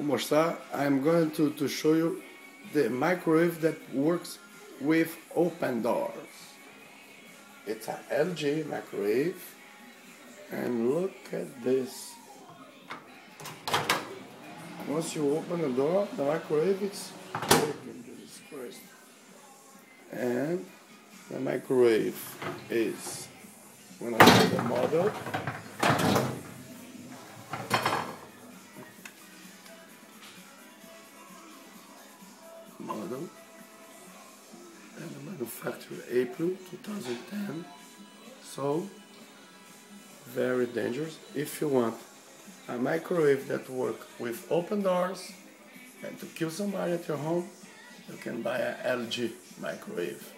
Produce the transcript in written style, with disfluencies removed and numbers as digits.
Vou mostrar. I'm going to show you the microwave that works with open doors. It's an LG microwave, and look at this. Once you open the door, the microwave is working. Jesus Christ. And the microwave is, when I show the model, and the manufacturer April 2010. So very dangerous. If you want a microwave that works with open doors and to kill somebody at your home, you can buy an LG microwave.